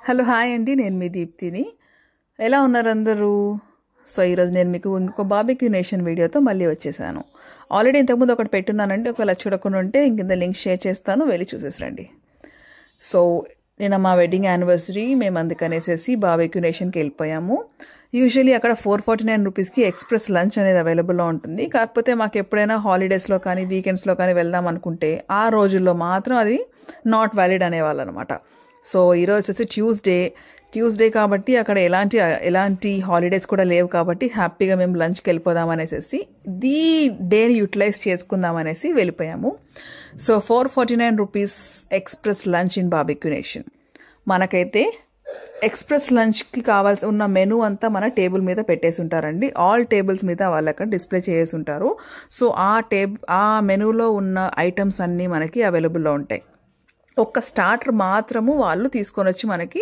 Hello hi అండి, నేను మీ దీప్తిని. ఎలా ఉన్నారు అందరూ? సో ఈరోజు నేను మీకు ఇంకొక బార్బిక్యూ నేషన్ వీడియోతో మళ్ళీ వచ్చేసాను. ఆల్రెడీ ఇంతకుముందు ఒకటి పెట్టున్నానండి, ఒకవేళ చూడకుండా ఉంటే ఇంక లింక్ షేర్ చేస్తాను, వెళ్ళి చూసేసరండి. సో నేను మా వెడ్డింగ్ యానివర్సరీ మేము అందుకనేసేసి బార్బిక్యూ నేషన్కి వెళ్ళిపోయాము. యూజువలీ అక్కడ 449 రూపీస్కి ఎక్స్ప్రెస్ లంచ్ అనేది అవైలబుల్లో ఉంటుంది. కాకపోతే మాకు ఎప్పుడైనా హాలిడేస్లో కానీ వీకెండ్స్లో కానీ వెళ్దాం అనుకుంటే ఆ రోజుల్లో మాత్రం అది నాట్ వ్యాలిడ్ అనేవాళ్ళు అనమాట. సో ఈరోజు వచ్చేసి ట్యూస్డే కాబట్టి అక్కడ ఎలాంటి హాలిడేస్ కూడా లేవు కాబట్టి హ్యాపీగా మేము లంచ్కి వెళ్ళిపోదాం అనేసి ఈ డేని యూటిలైజ్ చేసుకుందాం అనేసి వెళ్ళిపోయాము. So 449 rupees express lunch in barbecue nation. మనకైతే ఎక్స్ప్రెస్ లంచ్కి కావాల్సి ఉన్న మెనూ అంతా మన టేబుల్ మీద పెట్టేసి ఉంటారండి. ఆల్ టేబుల్స్ మీద వాళ్ళు అక్కడ డిస్ప్లే చేసి ఉంటారు. సో ఆ మెనూలో ఉన్న ఐటమ్స్ అన్నీ మనకి అవైలబుల్లో ఉంటాయి. ఒక్క స్టార్టర్ మాత్రము వాళ్ళు తీసుకొని వచ్చి మనకి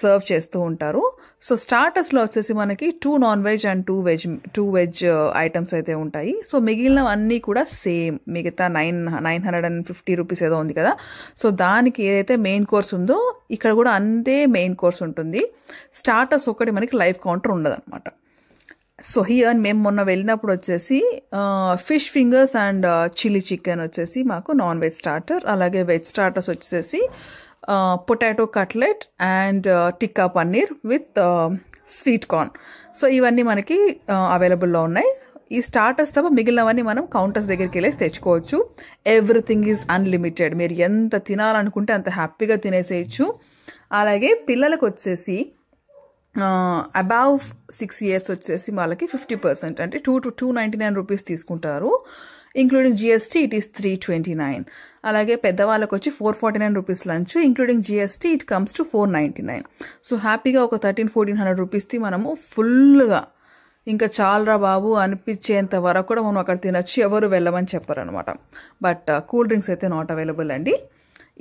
సర్వ్ చేస్తూ ఉంటారు. సో స్టార్టర్స్లో వచ్చేసి మనకి 2 non veg and 2 veg items అయితే ఉంటాయి. సో మిగిలినవన్నీ కూడా సేమ్, మిగతా 950 రూపీస్ ఏదో ఉంది కదా, సో దానికి ఏదైతే మెయిన్ కోర్స్ ఉందో ఇక్కడ కూడా అంతే మెయిన్ కోర్స్ ఉంటుంది. స్టార్టర్స్ ఒకటి మనకి లైవ్ కౌంటర్ ఉండదు అనమాట. సో హియర్ మేము మొన్న వెళ్ళినప్పుడు వచ్చేసి fish fingers and chilli chicken వచ్చేసి మాకు నాన్ వెజ్ స్టార్టర్, అలాగే వెజ్ స్టార్టర్స్ వచ్చేసి potato cutlet and tikka paneer with sweet corn. So ఇవన్నీ మనకి అవైలబుల్లో ఉన్నాయి. ఈ స్టార్టర్స్ తప్ప మిగిలినవన్నీ మనం కౌంటర్స్ దగ్గరికి వెళ్ళేసి తెచ్చుకోవచ్చు. Everything is unlimited. మీరు ఎంత తినాలనుకుంటే అంత హ్యాపీగా తినేసేయచ్చు. అలాగే పిల్లలకు వచ్చేసి అబౌవ్ 6 years వచ్చేసి వాళ్ళకి 50% అంటే 299 రూపీస్ తీసుకుంటారు. Including GST it is 329. అలాగే పెద్దవాళ్ళకి వచ్చి 449 rupees lunch, including GST it comes to 499. So హ్యాపీగా ఒక 1300-1400 రూపీస్ది మనము ఫుల్గా ఇంకా చాలరా బాబు అనిపించేంత వరకు కూడా మనం అక్కడ తినచ్చు. ఎవరు వెళ్ళమని చెప్పరు అనమాట. బట్ కూల్ డ్రింక్స్ అయితే నాట్ అవైలబుల్ అండి.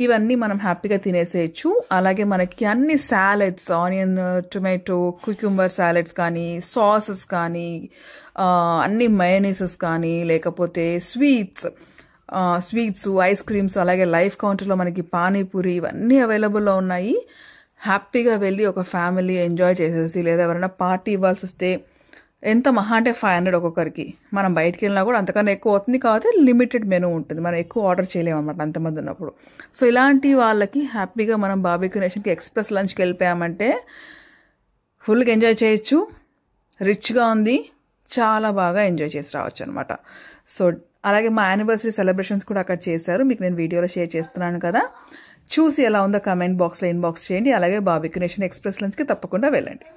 ఇవన్నీ మనం హ్యాపీగా తినేసేయచ్చు. అలాగే మనకి అన్ని సాలెడ్స్, ఆనియన్, టొమాటో, క్యూక్యూంబర్ సాలెడ్స్ కానీ, సాసెస్ కానీ, అన్ని మయోనీసెస్ కానీ, లేకపోతే స్వీట్స్, ఐస్ క్రీమ్స్, అలాగే లైఫ్ కౌంటర్లో మనకి పానీపూరి, ఇవన్నీ అవైలబుల్లో ఉన్నాయి. హ్యాపీగా వెళ్ళి ఒక ఫ్యామిలీ ఎంజాయ్ చేసేసి, లేదా ఎవరైనా పార్టీ ఇవ్వాల్సి వస్తే ఎంత మహా అంటే 500 ఒక్కొక్కరికి. మనం బయటికి వెళ్ళినా కూడా అంతకన్నా ఎక్కువ అవుతుంది. కాబట్టి లిమిటెడ్ మెనూ ఉంటుంది, మనం ఎక్కువ ఆర్డర్ చేయలేము అన్నమాట అంతమంది ఉన్నప్పుడు. సో ఇలాంటి వాళ్ళకి హ్యాపీగా మనం బార్బిక్యూ నేషన్కి ఎక్స్ప్రెస్ లంచ్కి వెళ్ళిపోయామంటే ఫుల్గా ఎంజాయ్ చేయొచ్చు. రిచ్గా ఉంది, చాలా బాగా ఎంజాయ్ చేసి రావచ్చు అనమాట. సో అలాగే మా యానివర్సరీ సెలబ్రేషన్స్ కూడా అక్కడ చేశారు, మీకు నేను వీడియోలో షేర్ చేస్తున్నాను కదా. చూసి ఎలా ఉందో కమెంట్ బాక్స్లో ఇన్బాక్స్ చేయండి. అలాగే బార్బిక్యూ నేషన్ ఎక్స్ప్రెస్ లంచ్కి తప్పకుండా వెళ్ళండి.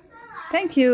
Thank you.